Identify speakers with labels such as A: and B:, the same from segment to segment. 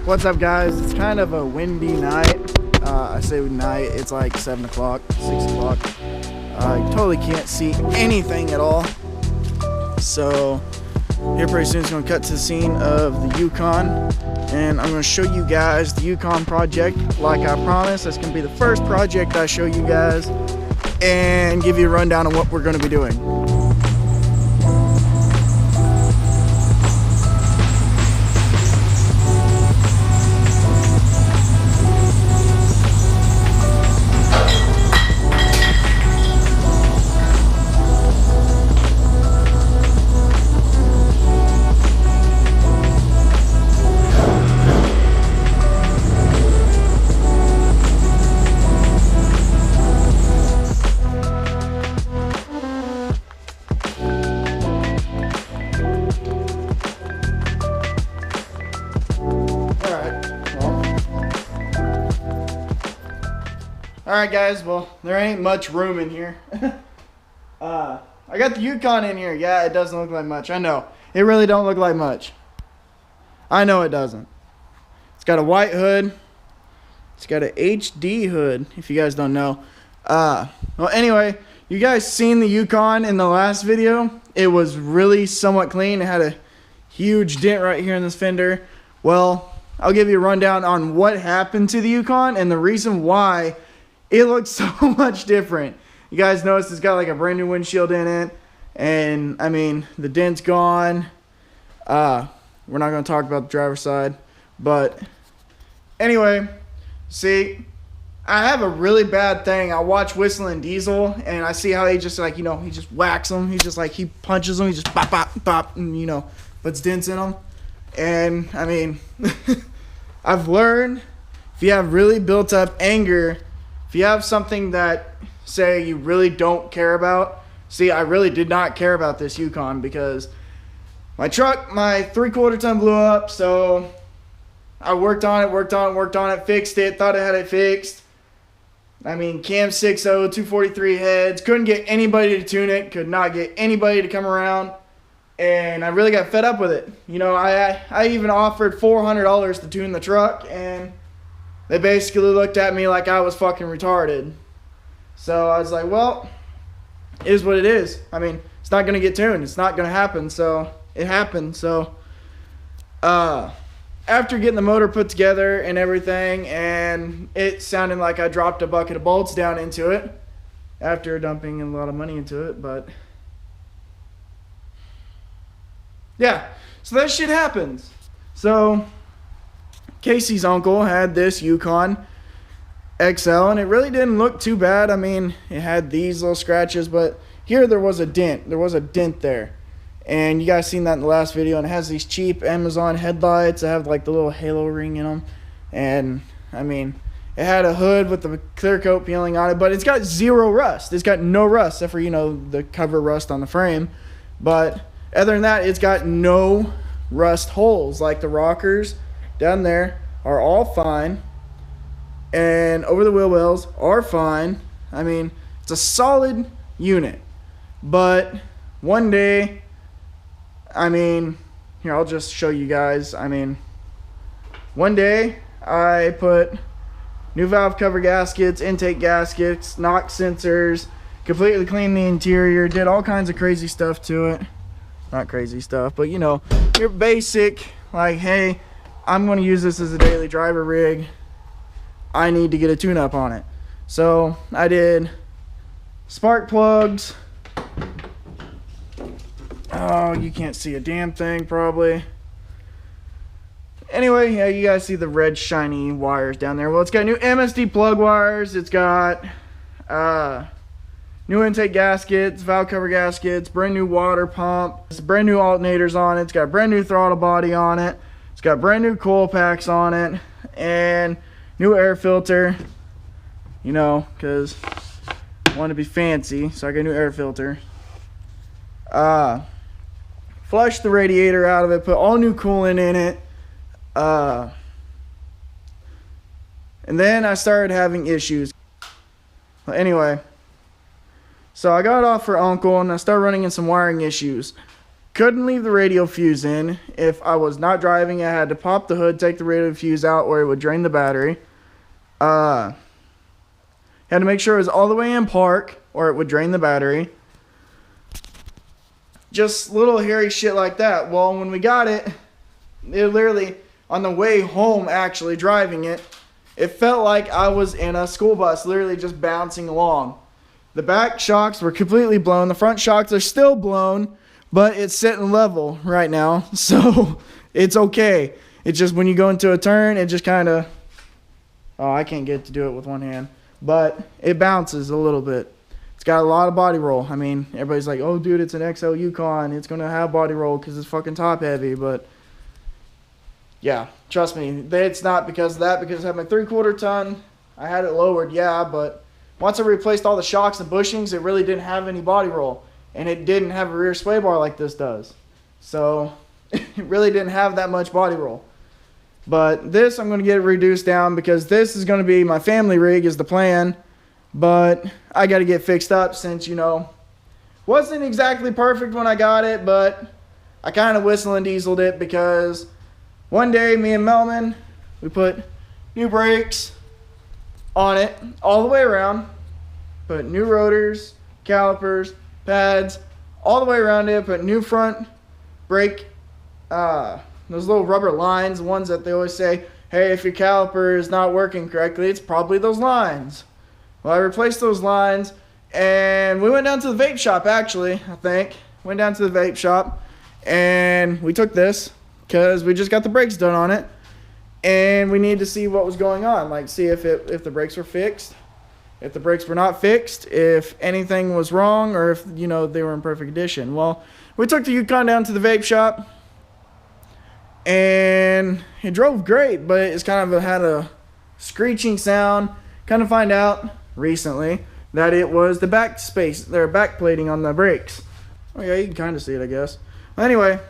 A: What's up, guys? It's kind of a windy night. I say night, it's like 7 o'clock, 6 o'clock. I totally can't see anything at all. So here pretty soon it's going to cut to the scene of the Yukon, and I'm going to show you guys the Yukon project. Like I promised, that's going to be the first project I show you guys and give you a rundown on what we're going to be doing. Alright guys, well, there ain't much room in here. I got the Yukon in here. Yeah, it doesn't look like much. I know. It really don't look like much. I know it doesn't. It's got a white hood. It's got an HD hood, if you guys don't know. Well, anyway, you guys seen the Yukon in the last video. It was really somewhat clean. It had a huge dent right here in this fender. Well, I'll give you a rundown on what happened to the Yukon and the reason why it looks so much different. You guys notice it's got like a brand new windshield in it. And, I mean, the dent's gone. We're not going to talk about the driver's side. But, anyway, see, I have a really bad thing. I watch Whistling Diesel, and I see how he just, like, you know, he just whacks them. He's just like, he punches them. He just bop, bop, bop, and, you know, puts dents in them. And, I mean, I've learned if you have really built up anger, if you have something that, say, you really don't care about. See, I really did not care about this Yukon because my truck, my 3/4 ton blew up. So I worked on it, fixed it, thought I had it fixed. I mean, cam 6.0, 243 heads. Couldn't get anybody to tune it. Could not get anybody to come around. And I really got fed up with it. You know, I even offered $400 to tune the truck, and they basically looked at me like I was fucking retarded. So I was like, well, it is what it is. I mean, it's not going to get tuned. It's not going to happen. So it happened. So after getting the motor put together and everything, and it sounded like I dropped a bucket of bolts down into it after dumping a lot of money into it. But yeah, so that shit happens. So Casey's uncle had this Yukon XL, and it really didn't look too bad. I mean, it had these little scratches, but here there was a dent. There was a dent there. And you guys seen that in the last video, and it has these cheap Amazon headlights that have like the little halo ring in them. And, I mean, it had a hood with the clear coat peeling on it, but it's got zero rust. It's got no rust, except for, you know, the cover rust on the frame. But other than that, it's got no rust holes. Like the rockers down there are all fine, and over the wheel wells are fine. I mean, it's a solid unit. But one day, I mean, here, I'll just show you guys. I mean, one day I put new valve cover gaskets, intake gaskets, knock sensors, completely cleaned the interior, did all kinds of crazy stuff to it. Not crazy stuff, but you know, your basic, like, hey, I'm going to use this as a daily driver rig. I need to get a tune-up on it. So I did spark plugs. Oh, you can't see a damn thing probably. Anyway, yeah, you guys see the red shiny wires down there. Well, it's got new MSD plug wires. It's got new intake gaskets, valve cover gaskets, brand new water pump. It's brand new alternators on it. It's got brand new throttle body on it. It's got brand new coil packs on it, and new air filter, you know, because I want to be fancy, so I got a new air filter. Flushed the radiator out of it, put all new coolant in it. And then I started having issues. Well, anyway, so I got it off for Uncle, and I started running into some wiring issues. couldn't leave the radio fuse in. If I was not driving, I had to pop the hood, take the radio fuse out, or it would drain the battery. Had to make sure it was all the way in park, or it would drain the battery. Just little hairy shit like that. Well, when we got it, it literally, on the way home, actually driving it, it felt like I was in a school bus, literally just bouncing along. The back shocks were completely blown. The front shocks are still blown, but it's sitting level right now, so it's okay. It's just when you go into a turn, it just kind of, oh, I can't get to do it with one hand, but it bounces a little bit. It's got a lot of body roll. I mean, everybody's like, oh, dude, it's an XL Yukon. It's going to have body roll because it's fucking top heavy. But, yeah, trust me, it's not because of that. Because I have my 3/4 ton. I had it lowered, yeah, but once I replaced all the shocks and bushings, it really didn't have any body roll. And it didn't have a rear sway bar like this does. So, it really didn't have that much body roll. But this, I'm going to get it reduced down because this is going to be my family rig is the plan. But I got to get fixed up since, you know, wasn't exactly perfect when I got it, but I kind of whistled and dieseled it because one day me and Melman, we put new brakes on it all the way around, put new rotors, calipers, pads, all the way around it, put new front brake, those little rubber lines, the ones that they always say, hey, if your caliper is not working correctly, it's probably those lines. Well, I replaced those lines, and we went down to the vape shop, actually, I think. Went down to the vape shop, and we took this, because we just got the brakes done on it, and we needed to see what was going on, like see if the brakes were fixed, if the brakes were not fixed, if anything was wrong, or if, you know, they were in perfect condition. Well, we took the Yukon down to the vape shop, and it drove great, but it's kind of had a screeching sound. Kind of find out recently that it was the back space, their back plating on the brakes. Oh yeah, you can kind of see it, I guess. Well, anyway,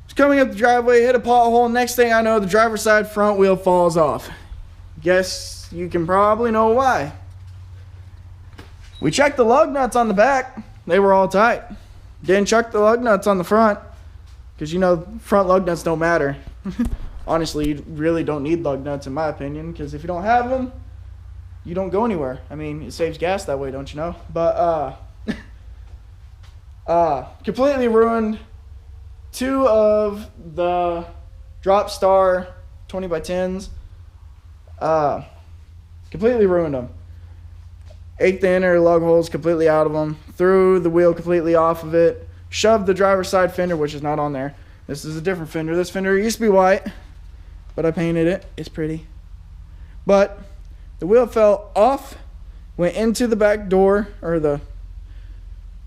A: it's coming up the driveway, hit a pothole. Next thing I know, the driver's side front wheel falls off. Guess you can probably know why. We checked the lug nuts on the back. They were all tight. Didn't check the lug nuts on the front because, you know, front lug nuts don't matter. Honestly, you really don't need lug nuts in my opinion, because if you don't have them, you don't go anywhere. I mean, it saves gas that way, don't you know? But completely ruined two of the Drop Star 20x10s. Completely ruined them. Ate the inner lug holes completely out of them. Threw the wheel completely off of it. Shoved the driver's side fender, which is not on there. This is a different fender. This fender used to be white, but I painted it. It's pretty. But the wheel fell off, went into the back door, or the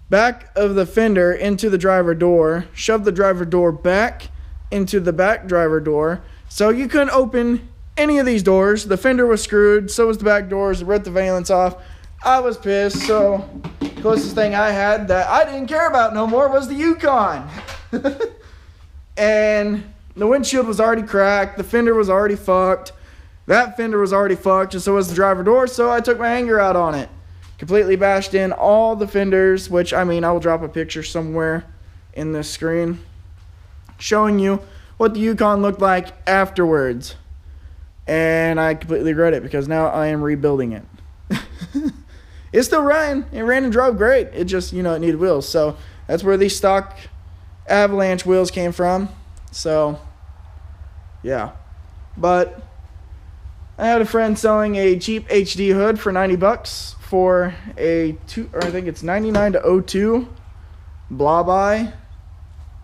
A: back of the fender into the driver door, shoved the driver door back into the back driver door. So you couldn't open any of these doors. The fender was screwed, so was the back doors. It ripped the valence off. I was pissed, so the closest thing I had that I didn't care about no more was the Yukon. And the windshield was already cracked. The fender was already fucked. That fender was already fucked, and so was the driver door, so I took my anger out on it. Completely bashed in all the fenders, which, I mean, I will drop a picture somewhere in this screen showing you what the Yukon looked like afterwards. And I completely regret it, because now I am rebuilding it. It still ran. It ran and drove great. It just, you know, it needed wheels. So that's where these stock Avalanche wheels came from. So, yeah. But I had a friend selling a cheap HD hood for $90 for a I think it's 99 to 02 Blobeye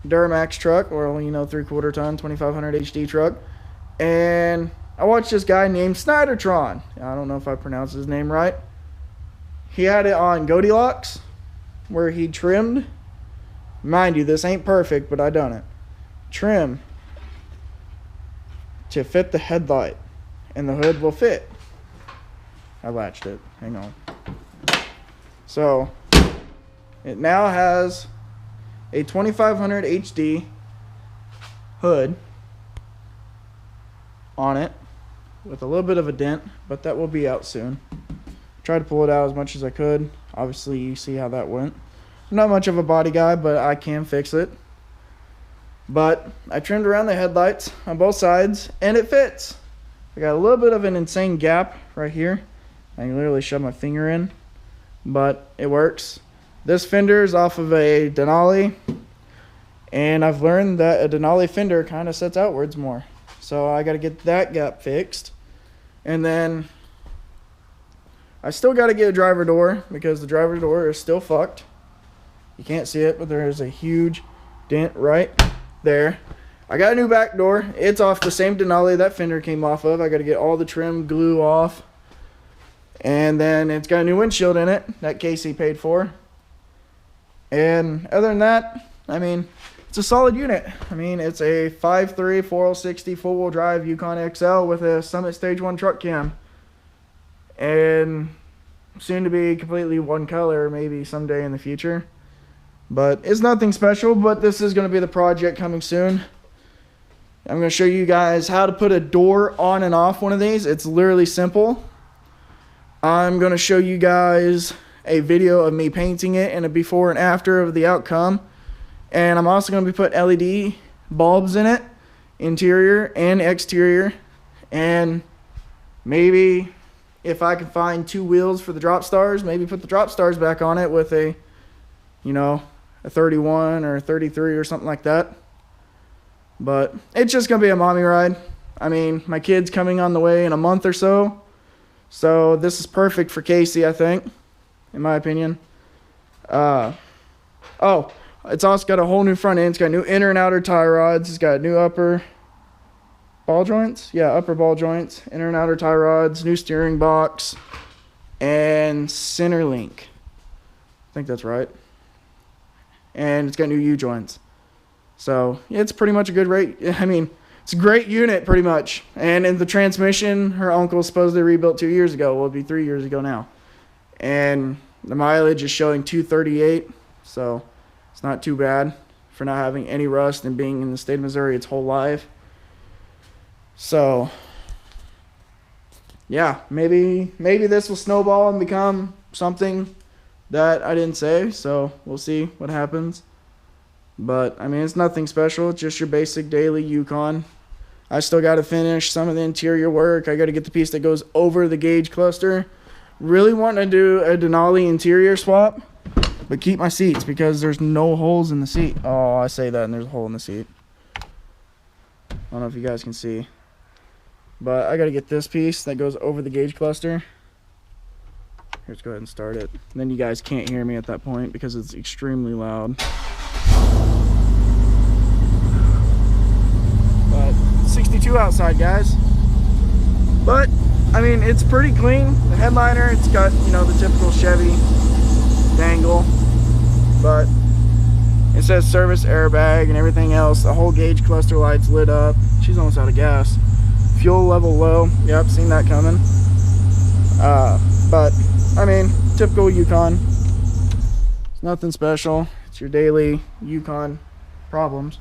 A: Duramax truck, or, you know, 3/4 ton 2500 HD truck. And I watched this guy named Snydertron. I don't know if I pronounced his name right. He had it on Goldilocks, where he trimmed. Mind you, this ain't perfect, but I done it. Trim to fit the headlight, and the hood will fit. I latched it. Hang on. So it now has a 2500 HD hood on it with a little bit of a dent, but that will be out soon. Tried to pull it out as much as I could. Obviously, you see how that went. I'm not much of a body guy, but I can fix it. But I trimmed around the headlights on both sides, and it fits. I got a little bit of an insane gap right here. I can literally shove my finger in, but it works. This fender is off of a Denali, and I've learned that a Denali fender kind of sets outwards more. So I got to get that gap fixed. And then I still got to get a driver door because the driver door is still fucked. You can't see it, but there is a huge dent right there. I got a new back door. It's off the same Denali that fender came off of. I got to get all the trim glue off. And then it's got a new windshield in it that Kacie paid for. And other than that, I mean, it's a solid unit. I mean, it's a 5.3 4060 four-wheel drive YUKON XL with a Summit Stage 1 truck cam. And soon to be completely one color, maybe someday in the future. But it's nothing special, but this is going to be the project coming soon. I'm going to show you guys how to put a door on and off one of these. It's literally simple. I'm going to show you guys a video of me painting it and a before and after of the outcome. And I'm also going to be putting LED bulbs in it, interior and exterior. And maybe if I can find 2 wheels for the drop stars, maybe put the drop stars back on it with a, you know, a 31 or a 33 or something like that. But it's just going to be a mommy ride. I mean, my kid's coming on the way in a month or so. So this is perfect for Kacie, I think, in my opinion. Oh, it's also got a whole new front end. It's got new inner and outer tie rods. It's got new upper ball joints. Yeah, upper ball joints, inner and outer tie rods, new steering box, and center link. I think that's right. And it's got new U-joints. So it's pretty much a good rate. I mean, it's a great unit pretty much. And in the transmission, her uncle supposedly rebuilt 2 years ago. Well, it'll be 3 years ago now. And the mileage is showing 238. So it's not too bad for not having any rust and being in the state of Missouri its whole life. So yeah, maybe this will snowball and become something that I didn't say. So we'll see what happens. But, I mean, it's nothing special. It's just your basic daily YUKON. I still got to finish some of the interior work. I got to get the piece that goes over the gauge cluster. Really wanting to do a Denali interior swap, but keep my seats because there's no holes in the seat. Oh, I say that and there's a hole in the seat. I don't know if you guys can see. But I got to get this piece that goes over the gauge cluster. Let's go ahead and start it. And then you guys can't hear me at that point because it's extremely loud. But 62 outside, guys. But I mean, it's pretty clean. The headliner, it's got, you know, the typical Chevy dangle, but it says service airbag and everything else. The whole gauge cluster light's lit up. She's almost out of gas. Fuel level low. Yep, seen that coming. But I mean, typical YUKON. It's nothing special. It's your daily YUKON problems.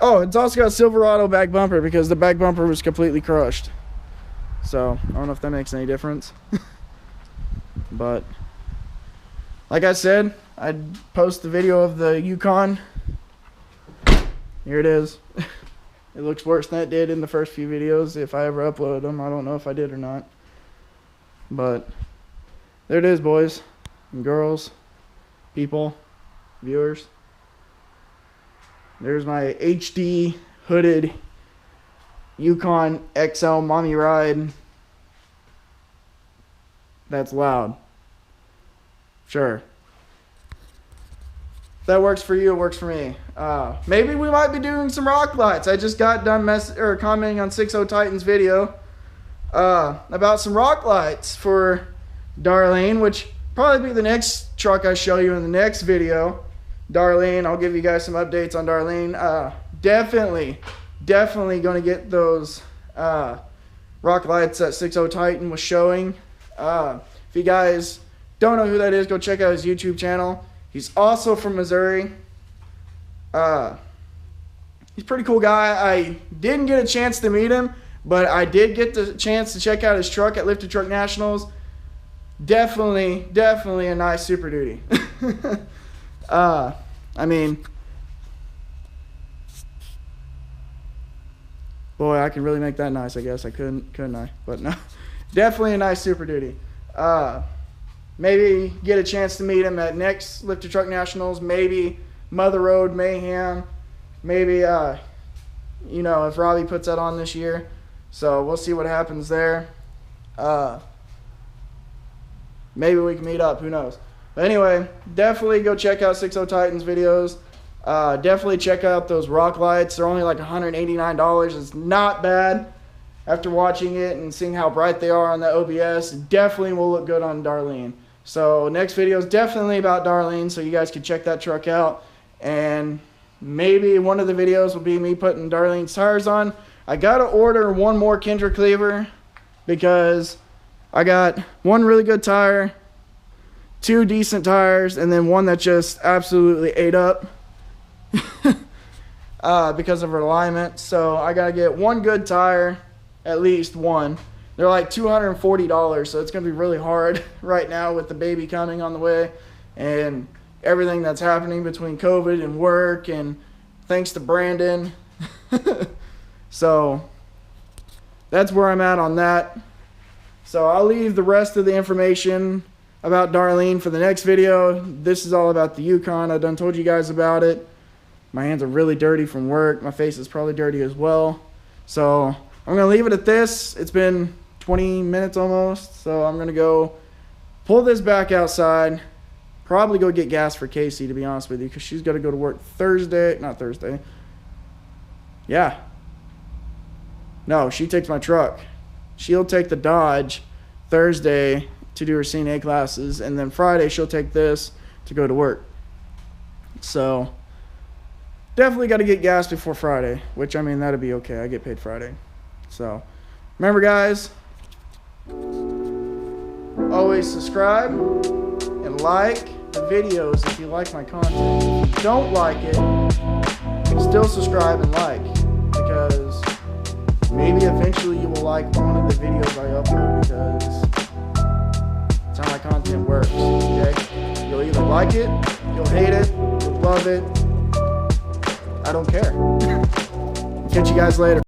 A: Oh, it's also got a Silverado back bumper because the back bumper was completely crushed. So I don't know if that makes any difference. But like I said, I'd post the video of the YUKON. Here it is. It looks worse than it did in the first few videos. If I ever uploaded them, I don't know if I did or not. But there it is, boys and girls, people, viewers. There's my HD hooded YUKON XL mommy ride. That's loud. Sure. If that works for you, it works for me. Maybe we might be doing some rock lights. I just got done commenting on 60 Titans video about some rock lights for Darlene, which probably be the next truck I show you in the next video. Darlene, I'll give you guys some updates on Darlene. Definitely going to get those rock lights that 60 Titan was showing. If you guys don't know who that is, go check out his YouTube channel. He's also from Missouri. He's a pretty cool guy. I didn't get a chance to meet him, but I did get the chance to check out his truck at Lifted Truck Nationals. Definitely a nice Super Duty. I mean, boy, I could really make that nice, I guess. I couldn't I? But no, definitely a nice Super Duty. Maybe get a chance to meet him at next Lifted Truck Nationals. Maybe Mother Road Mayhem. Maybe, you know, if Robbie puts that on this year. So we'll see what happens there. Maybe we can meet up. Who knows? But anyway, definitely go check out 60 Titans videos. Definitely check out those rock lights. They're only like $189. It's not bad. After watching it and seeing how bright they are on the OBS, it definitely will look good on Darlene. So next video is definitely about Darlene, so you guys can check that truck out. And maybe one of the videos will be me putting Darlene's tires on. I got to order one more Kendrick cleaver because I got one really good tire, 2 decent tires, and then one that just absolutely ate up because of her alignment. So I got to get one good tire, at least one. They're like $240, so it's going to be really hard right now with the baby coming on the way and everything that's happening between COVID and work, and thanks to Brandon. So that's where I'm at on that. So I'll leave the rest of the information about Darlene for the next video. This is all about the Yukon. I done told you guys about it. My hands are really dirty from work. My face is probably dirty as well. So I'm going to leave it at this. It's been 20 minutes almost. So I'm going to go pull this back outside. Probably go get gas for Kacie, to be honest with you, because she's got to go to work Thursday. Not Thursday. Yeah. No, she takes my truck. She'll take the Dodge Thursday to do her CNA classes, and then Friday she'll take this to go to work. So definitely got to get gas before Friday, which, I mean, that'll be okay. I get paid Friday. So remember, guys, always subscribe and like the videos if you like my content. If you don't like it, still subscribe and like, because maybe eventually you will like one of the videos I upload, because that's how my content works. Okay? You'll either like it, you'll hate it, you'll love it. I don't care. Catch you guys later.